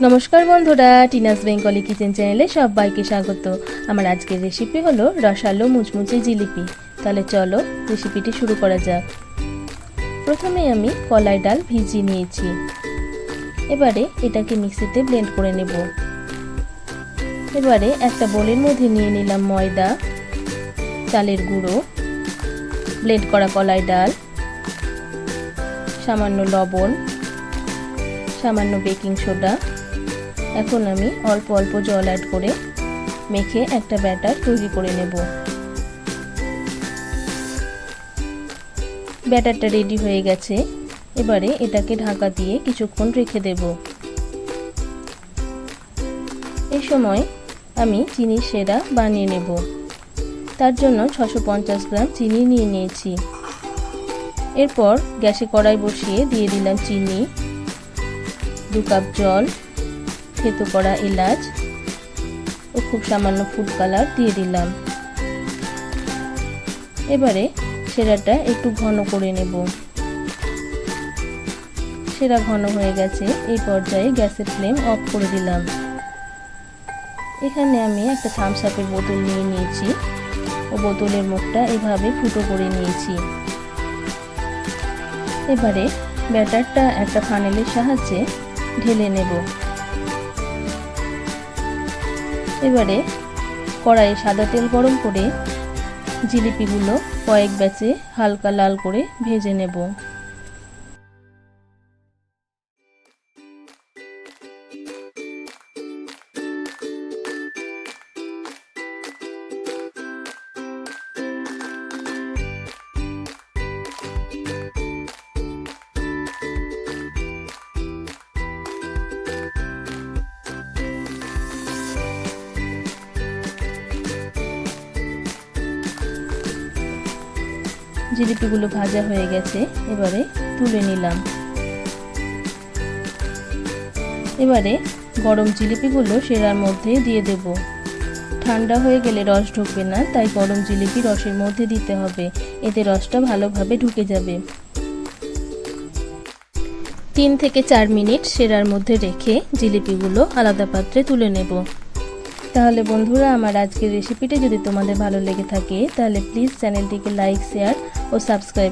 নমস্কার বন্ধুরা, Tina's Bengali kitchen চ্যানেলে সবাইকে স্বাগত। আমার আজকের রেসিপি হলো রসালো মুচমুচে জিলিপি। তাহলে চলো রেসিপিটি শুরু করা যাক। প্রথমে আমি কলাই ডাল ভিজিয়ে নিয়েছি। এবারে এটাকে মিক্সিতে ব্লেন্ড করে নেব। এবারে একটা বোলের মধ্যে নিয়ে নিলাম ময়দা, চালের গুঁড়ো, ব্লেন্ড করা কলাই ডাল, সামান্য লবণ, সামান্য বেকিং সোডা। এখন আমি অল্প অল্প জল অ্যাড করে মেখে একটা ব্যাটার তৈরি করে নেব। ব্যাটারটা রেডি হয়ে গেছে। এবারে এটাকে ঢাকা দিয়ে কিছুক্ষণ রেখে দেব। এই সময় আমি চিনির সেরা বানিয়ে নেব। তার জন্য 650 গ্রাম চিনি নিয়ে নিয়েছি। এরপর গ্যাসে কড়াই বসিয়ে দিয়ে দিলাম চিনি, 2 কাপ জল, থেতো করা এলাচ ও খুব সামান্য ফুড কালার দিয়ে দিলাম। এবারে সেরাটা একটু ঘন করে নেব। সেরা ঘন হয়ে গেছে। এই পর্যায়ে গ্যাসের ফ্লেম অফ করে দিলাম। এখানে আমি একটা থামস আপের বোতল নিয়ে নিয়েছি ও বোতলের মুখটা এভাবে ফুটো করে নিয়েছি। এবারে ব্যাটারটা একটা ফানেলের সাহায্যে ঢেলে নেব। এবারে কড়াইয়ে সাদা তেল গরম করে জিলিপিগুলো কয়েক ব্যাচে হালকা লাল করে ভেজে নেব। জিলিপিগুলো ভাজা হয়ে গেছে। এবারে তুলে নিলাম। এবারে গরম জিলিপিগুলো সেরার মধ্যে দিয়ে দেব। ঠান্ডা হয়ে গেলে রস ঢুকবে না, তাই গরম জিলিপি রসের মধ্যে দিতে হবে। এতে রসটা ভালোভাবে ঢুকে যাবে। 3 থেকে 4 মিনিট সেরার মধ্যে রেখে জিলিপিগুলো আলাদা পাত্রে তুলে নেব। তাহলে বন্ধুরা, আমার আজকের রেসিপিটা যদি তোমাদের ভালো লেগে থাকে তাহলে প্লিজ চ্যানেলটিকে লাইক, শেয়ার ও সাবস্ক্রাইব